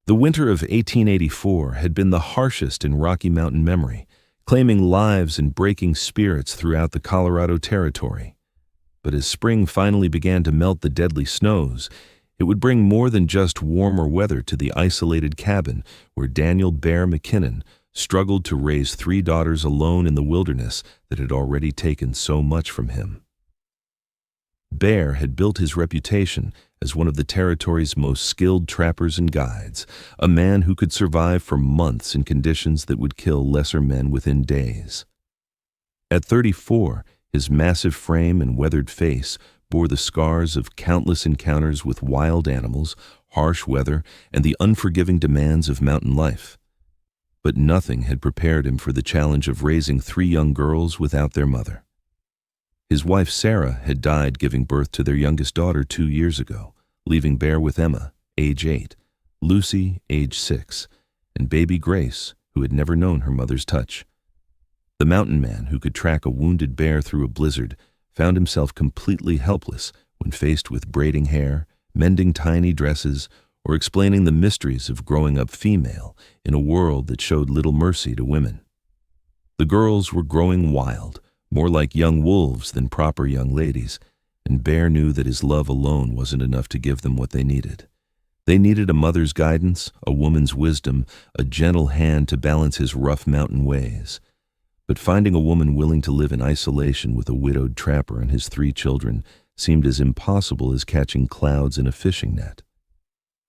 The winter of 1884 had been the harshest in Rocky Mountain memory, claiming lives and breaking spirits throughout the Colorado Territory. But as spring finally began to melt the deadly snows, it would bring more than just warmer weather to the isolated cabin where Daniel Bear McKinnon struggled to raise 3 daughters alone in the wilderness that had already taken so much from him. Bear had built his reputation as one of the territory's most skilled trappers and guides, a man who could survive for months in conditions that would kill lesser men within days. At 34, his massive frame and weathered face bore the scars of countless encounters with wild animals, harsh weather, and the unforgiving demands of mountain life. But nothing had prepared him for the challenge of raising 3 young girls without their mother. His wife Sarah had died giving birth to their youngest daughter 2 years ago, leaving Bear with Emma, age 8, Lucy, age 6, and baby Grace, who had never known her mother's touch. The mountain man who could track a wounded bear through a blizzard found himself completely helpless when faced with braiding hair, mending tiny dresses, or explaining the mysteries of growing up female in a world that showed little mercy to women. The girls were growing wild, more like young wolves than proper young ladies, and Bear knew that his love alone wasn't enough to give them what they needed. They needed a mother's guidance, a woman's wisdom, a gentle hand to balance his rough mountain ways. But finding a woman willing to live in isolation with a widowed trapper and his 3 children seemed as impossible as catching clouds in a fishing net.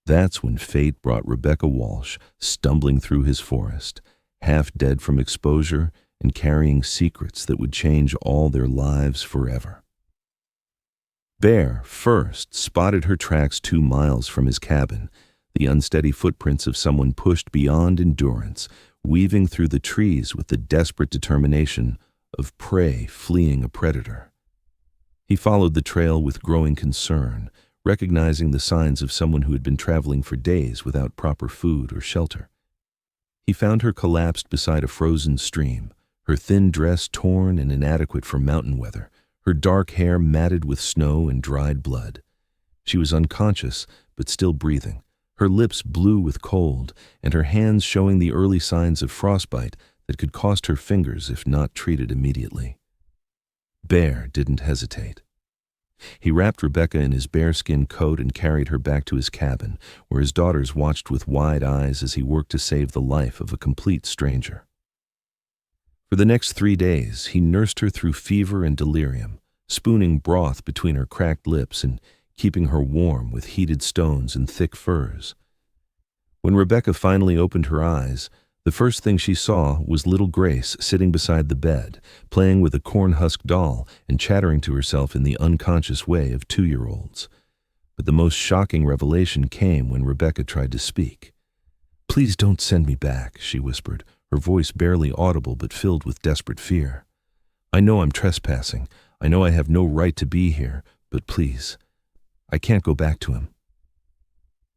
That's when fate brought Rebecca Walsh stumbling through his forest, half dead from exposure and carrying secrets that would change all their lives forever. Bear first spotted her tracks 2 miles from his cabin, the unsteady footprints of someone pushed beyond endurance, weaving through the trees with the desperate determination of prey fleeing a predator. He followed the trail with growing concern, recognizing the signs of someone who had been traveling for days without proper food or shelter. He found her collapsed beside a frozen stream, her thin dress torn and inadequate for mountain weather, her dark hair matted with snow and dried blood. She was unconscious, but still breathing, her lips blue with cold, and her hands showing the early signs of frostbite that could cost her fingers if not treated immediately. Bear didn't hesitate. He wrapped Rebecca in his bearskin coat and carried her back to his cabin, where his daughters watched with wide eyes as he worked to save the life of a complete stranger. For the next 3 days, he nursed her through fever and delirium, spooning broth between her cracked lips and keeping her warm with heated stones and thick furs. When Rebecca finally opened her eyes, the first thing she saw was little Grace sitting beside the bed, playing with a corn-husk doll and chattering to herself in the unconscious way of 2-year-olds. But the most shocking revelation came when Rebecca tried to speak. "Please don't send me back," she whispered, her voice barely audible but filled with desperate fear. "I know I'm trespassing. I know I have no right to be here, but please, I can't go back to him."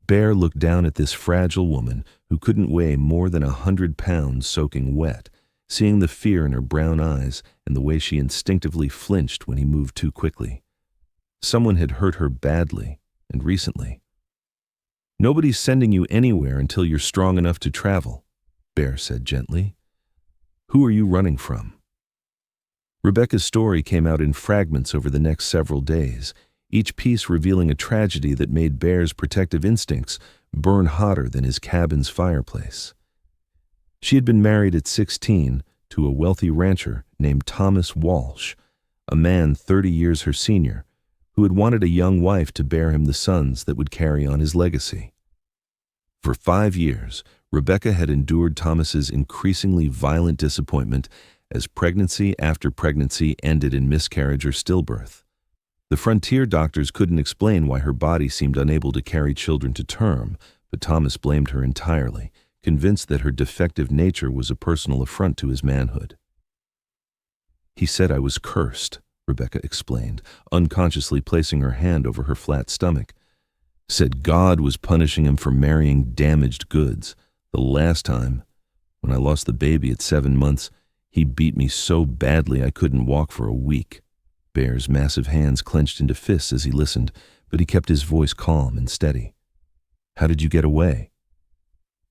Bear looked down at this fragile woman who couldn't weigh more than 100 pounds soaking wet, seeing the fear in her brown eyes and the way she instinctively flinched when he moved too quickly. Someone had hurt her badly, and recently. "Nobody's sending you anywhere until you're strong enough to travel," Bear said gently. "Who are you running from?" Rebecca's story came out in fragments over the next several days, each piece revealing a tragedy that made Bear's protective instincts burn hotter than his cabin's fireplace. She had been married at 16 to a wealthy rancher named Thomas Walsh, a man 30 years her senior, who had wanted a young wife to bear him the sons that would carry on his legacy. For 5 years, Rebecca had endured Thomas's increasingly violent disappointment as pregnancy after pregnancy ended in miscarriage or stillbirth. The frontier doctors couldn't explain why her body seemed unable to carry children to term, but Thomas blamed her entirely, convinced that her defective nature was a personal affront to his manhood. "He said I was cursed," Rebecca explained, unconsciously placing her hand over her flat stomach. "Said God was punishing him for marrying damaged goods. The last time, when I lost the baby at 7 months, he beat me so badly I couldn't walk for a week." Bear's massive hands clenched into fists as he listened, but he kept his voice calm and steady. "How did you get away?"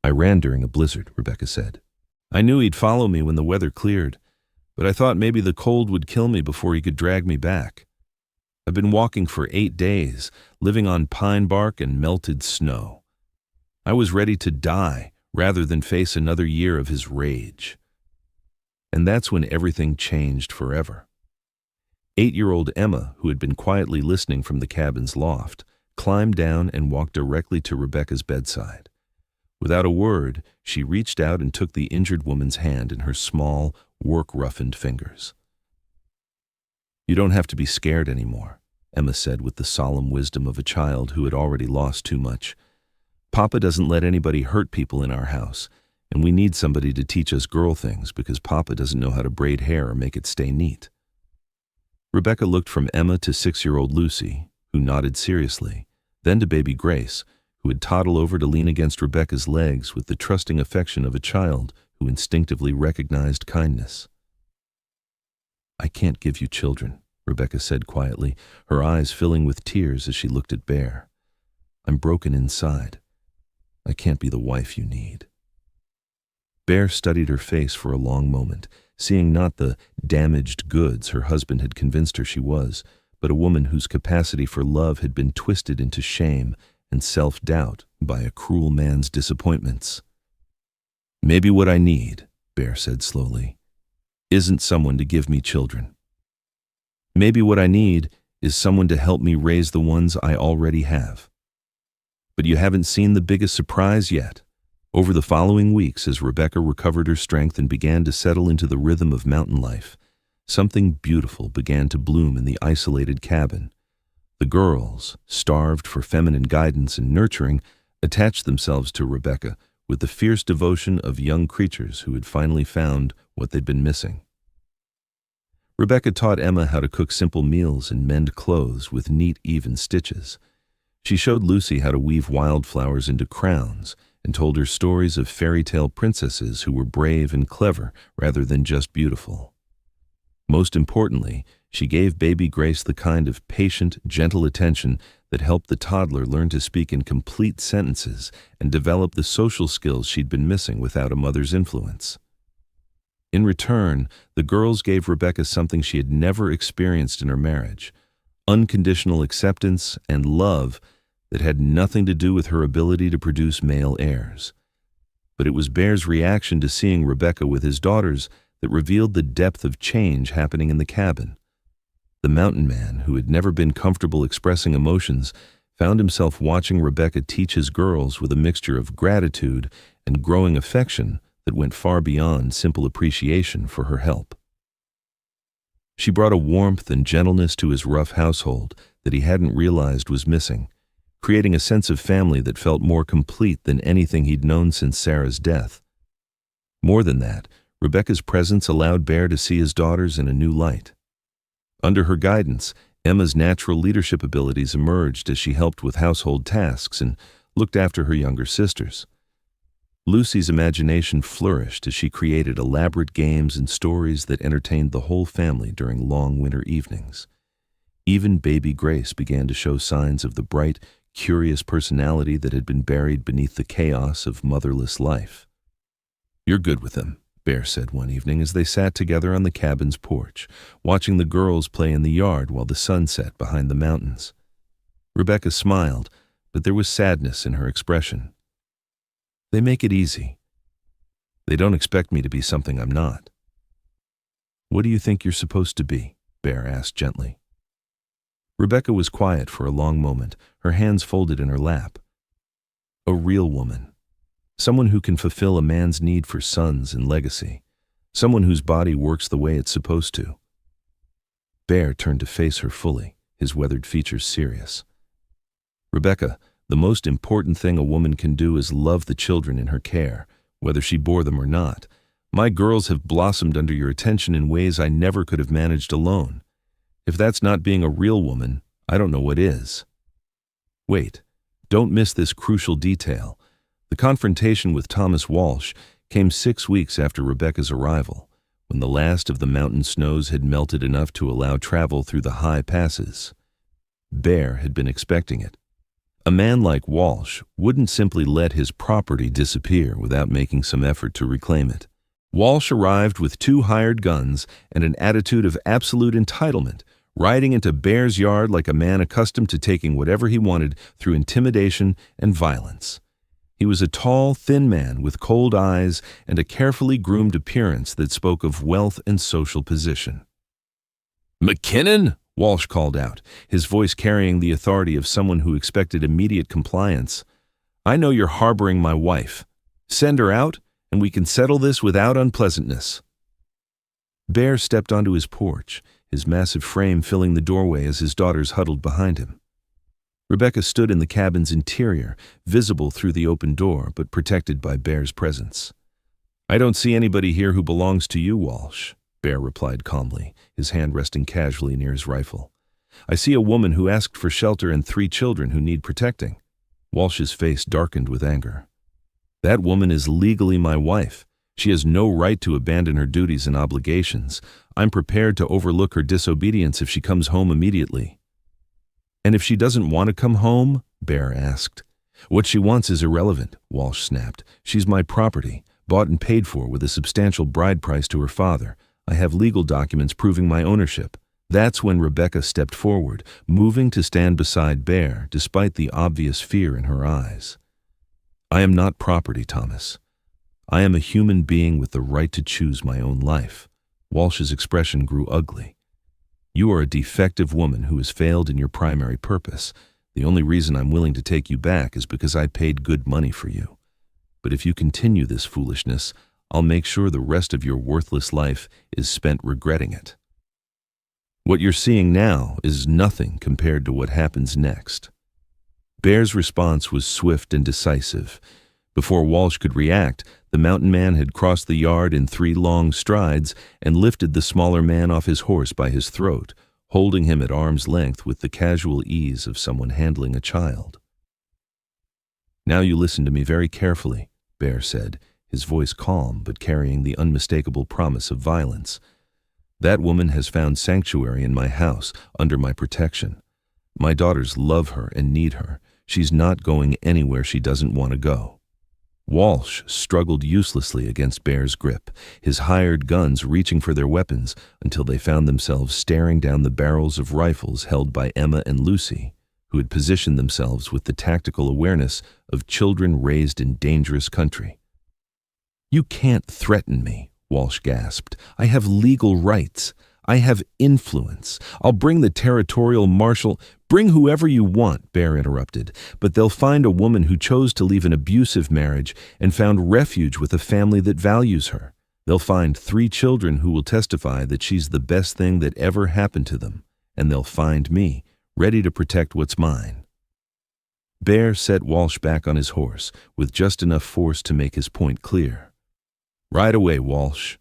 I ran during a blizzard, Rebecca said. I knew he'd follow me when the weather cleared, but I thought maybe the cold would kill me before he could drag me back. I've been walking for 8 days, living on pine bark and melted snow. I was ready to die rather than face another year of his rage. And that's when everything changed forever. 8-year-old Emma, who had been quietly listening from the cabin's loft, climbed down and walked directly to Rebecca's bedside. Without a word, she reached out and took the injured woman's hand in her small, work-roughened fingers. You don't have to be scared anymore, Emma said with the solemn wisdom of a child who had already lost too much. Papa doesn't let anybody hurt people in our house, and we need somebody to teach us girl things because Papa doesn't know how to braid hair or make it stay neat. Rebecca looked from Emma to 6-year-old Lucy, who nodded seriously, then to baby Grace, who would toddle over to lean against Rebecca's legs with the trusting affection of a child who instinctively recognized kindness. I can't give you children, Rebecca said quietly, her eyes filling with tears as she looked at Bear. I'm broken inside. I can't be the wife you need. Bear studied her face for a long moment, seeing not the damaged goods her husband had convinced her she was, but a woman whose capacity for love had been twisted into shame and self-doubt by a cruel man's disappointments. Maybe what I need, Bear said slowly, isn't someone to give me children. Maybe what I need is someone to help me raise the ones I already have. But you haven't seen the biggest surprise yet. Over the following weeks, as Rebecca recovered her strength and began to settle into the rhythm of mountain life, something beautiful began to bloom in the isolated cabin. The girls, starved for feminine guidance and nurturing, attached themselves to Rebecca with the fierce devotion of young creatures who had finally found what they'd been missing. Rebecca taught Emma how to cook simple meals and mend clothes with neat, even stitches. She showed Lucy how to weave wildflowers into crowns and told her stories of fairy tale princesses who were brave and clever rather than just beautiful. Most importantly, she gave baby Grace the kind of patient, gentle attention that helped the toddler learn to speak in complete sentences and develop the social skills she'd been missing without a mother's influence. In return, the girls gave Rebecca something she had never experienced in her marriage: unconditional acceptance and love that had nothing to do with her ability to produce male heirs. But it was Bear's reaction to seeing Rebecca with his daughters that revealed the depth of change happening in the cabin. The mountain man, who had never been comfortable expressing emotions, found himself watching Rebecca teach his girls with a mixture of gratitude and growing affection that went far beyond simple appreciation for her help. She brought a warmth and gentleness to his rough household that he hadn't realized was missing, creating a sense of family that felt more complete than anything he'd known since Sarah's death. More than that, Rebecca's presence allowed Bear to see his daughters in a new light. Under her guidance, Emma's natural leadership abilities emerged as she helped with household tasks and looked after her younger sisters. Lucy's imagination flourished as she created elaborate games and stories that entertained the whole family during long winter evenings. Even baby Grace began to show signs of the bright, curious personality that had been buried beneath the chaos of motherless life. "You're good with them," Bear said one evening as they sat together on the cabin's porch, watching the girls play in the yard while the sun set behind the mountains. Rebecca smiled, but there was sadness in her expression. "They make it easy. They don't expect me to be something I'm not." "What do you think you're supposed to be?" Bear asked gently. Rebecca was quiet for a long moment, her hands folded in her lap. "A real woman. Someone who can fulfill a man's need for sons and legacy. Someone whose body works the way it's supposed to." Bear turned to face her fully, his weathered features serious. "Rebecca, the most important thing a woman can do is love the children in her care, whether she bore them or not. My girls have blossomed under your attention in ways I never could have managed alone. If that's not being a real woman, I don't know what is." Wait, don't miss this crucial detail. The confrontation with Thomas Walsh came 6 weeks after Rebecca's arrival, when the last of the mountain snows had melted enough to allow travel through the high passes. Bear had been expecting it. A man like Walsh wouldn't simply let his property disappear without making some effort to reclaim it. Walsh arrived with 2 hired guns and an attitude of absolute entitlement, riding into Bear's yard like a man accustomed to taking whatever he wanted through intimidation and violence. He was a tall, thin man with cold eyes and a carefully groomed appearance that spoke of wealth and social position. "McKinnon!" Walsh called out, his voice carrying the authority of someone who expected immediate compliance. "I know you're harboring my wife. Send her out, and we can settle this without unpleasantness." Bear stepped onto his porch, his massive frame filling the doorway as his daughters huddled behind him. Rebecca stood in the cabin's interior, visible through the open door, but protected by Bear's presence. "I don't see anybody here who belongs to you, Walsh," Bear replied calmly, his hand resting casually near his rifle. "I see a woman who asked for shelter and 3 children who need protecting." Walsh's face darkened with anger. "That woman is legally my wife. She has no right to abandon her duties and obligations. I'm prepared to overlook her disobedience if she comes home immediately." "And if she doesn't want to come home?" Bear asked. "What she wants is irrelevant," Walsh snapped. "She's my property, bought and paid for with a substantial bride price to her father. I have legal documents proving my ownership." That's when Rebecca stepped forward, moving to stand beside Bear, despite the obvious fear in her eyes. "I am not property, Thomas. I am a human being with the right to choose my own life." Walsh's expression grew ugly. "You are a defective woman who has failed in your primary purpose. The only reason I'm willing to take you back is because I paid good money for you. But if you continue this foolishness, I'll make sure the rest of your worthless life is spent regretting it." What you're seeing now is nothing compared to what happens next. Bear's response was swift and decisive. Before Walsh could react, the mountain man had crossed the yard in 3 long strides and lifted the smaller man off his horse by his throat, holding him at arm's length with the casual ease of someone handling a child. "Now you listen to me very carefully," Bear said, his voice calm but carrying the unmistakable promise of violence. "That woman has found sanctuary in my house, under my protection. My daughters love her and need her. She's not going anywhere she doesn't want to go." Walsh struggled uselessly against Bear's grip, his hired guns reaching for their weapons until they found themselves staring down the barrels of rifles held by Emma and Lucy, who had positioned themselves with the tactical awareness of children raised in dangerous country. "You can't threaten me," Walsh gasped. "I have legal rights. I have influence. I'll bring the territorial marshal—" "Bring whoever you want," Bear interrupted, "but they'll find a woman who chose to leave an abusive marriage and found refuge with a family that values her. They'll find 3 children who will testify that she's the best thing that ever happened to them, and they'll find me, ready to protect what's mine." Bear set Walsh back on his horse, with just enough force to make his point clear. "Ride away, Walsh.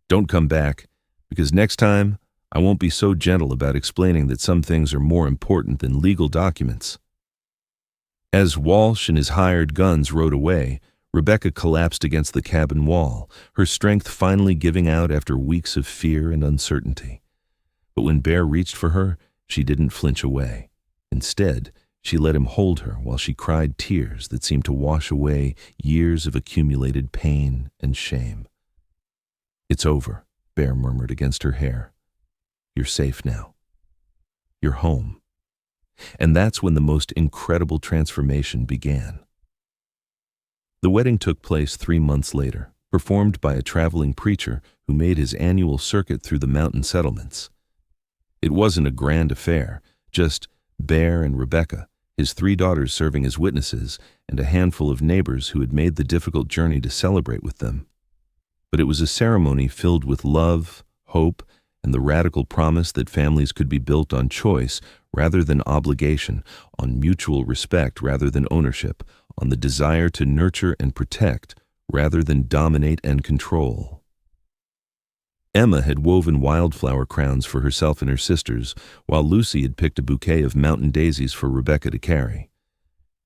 Don't come back, because next time I won't be so gentle about explaining that some things are more important than legal documents." As Walsh and his hired guns rode away, Rebecca collapsed against the cabin wall, her strength finally giving out after weeks of fear and uncertainty. But when Bear reached for her, she didn't flinch away. Instead, she let him hold her while she cried tears that seemed to wash away years of accumulated pain and shame. "It's over," Bear murmured against her hair. "You're safe now. You're home." And that's when the most incredible transformation began. The wedding took place 3 months later, performed by a traveling preacher who made his annual circuit through the mountain settlements. It wasn't a grand affair, just Bear and Rebecca, his 3 daughters serving as witnesses, and a handful of neighbors who had made the difficult journey to celebrate with them. But it was a ceremony filled with love, hope, and the radical promise that families could be built on choice rather than obligation, on mutual respect rather than ownership, on the desire to nurture and protect rather than dominate and control. Emma had woven wildflower crowns for herself and her sisters, while Lucy had picked a bouquet of mountain daisies for Rebecca to carry.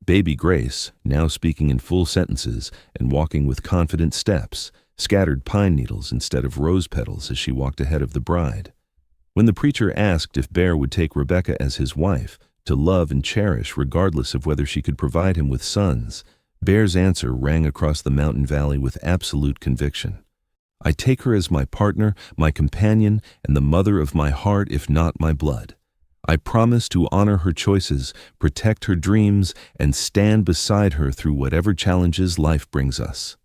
Baby Grace, now speaking in full sentences and walking with confident steps, scattered pine needles instead of rose petals as she walked ahead of the bride. When the preacher asked if Bear would take Rebecca as his wife, to love and cherish regardless of whether she could provide him with sons, Bear's answer rang across the mountain valley with absolute conviction. I take her as my partner, my companion, and the mother of my heart if not my blood. I promise to honor her choices, protect her dreams, and stand beside her through whatever challenges life brings us.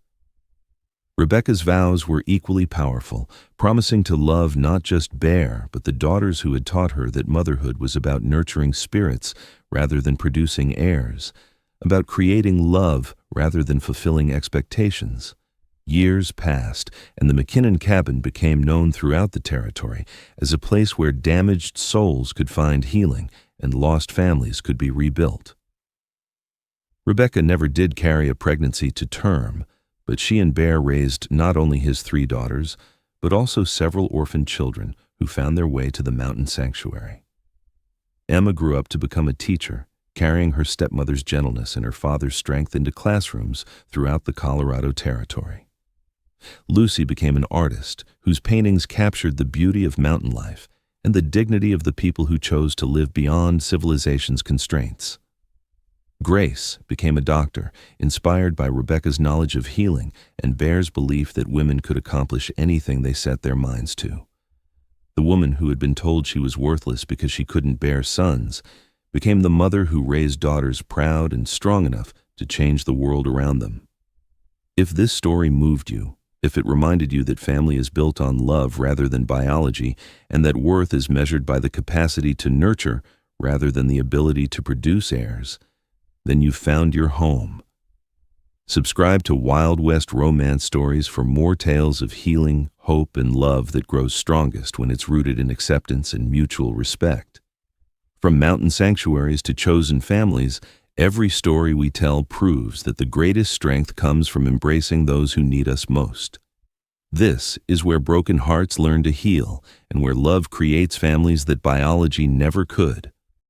Rebecca's vows were equally powerful, promising to love not just Bear, but the daughters who had taught her that motherhood was about nurturing spirits rather than producing heirs, about creating love rather than fulfilling expectations. Years passed, and the McKinnon cabin became known throughout the territory as a place where damaged souls could find healing and lost families could be rebuilt. Rebecca never did carry a pregnancy to term, but she and Bear raised not only his 3 daughters, but also several orphaned children who found their way to the mountain sanctuary. Emma grew up to become a teacher, carrying her stepmother's gentleness and her father's strength into classrooms throughout the Colorado Territory. Lucy became an artist whose paintings captured the beauty of mountain life and the dignity of the people who chose to live beyond civilization's constraints. Grace became a doctor, inspired by Rebecca's knowledge of healing and Bear's belief that women could accomplish anything they set their minds to. The woman who had been told she was worthless because she couldn't bear sons became the mother who raised daughters proud and strong enough to change the world around them. If this story moved you, if it reminded you that family is built on love rather than biology, and that worth is measured by the capacity to nurture rather than the ability to produce heirs, then you've found your home. Subscribe to Wild West Romance Stories for more tales of healing, hope, and love that grows strongest when it's rooted in acceptance and mutual respect. From mountain sanctuaries to chosen families, every story we tell proves that the greatest strength comes from embracing those who need us most. This is where broken hearts learn to heal and where love creates families that biology never could.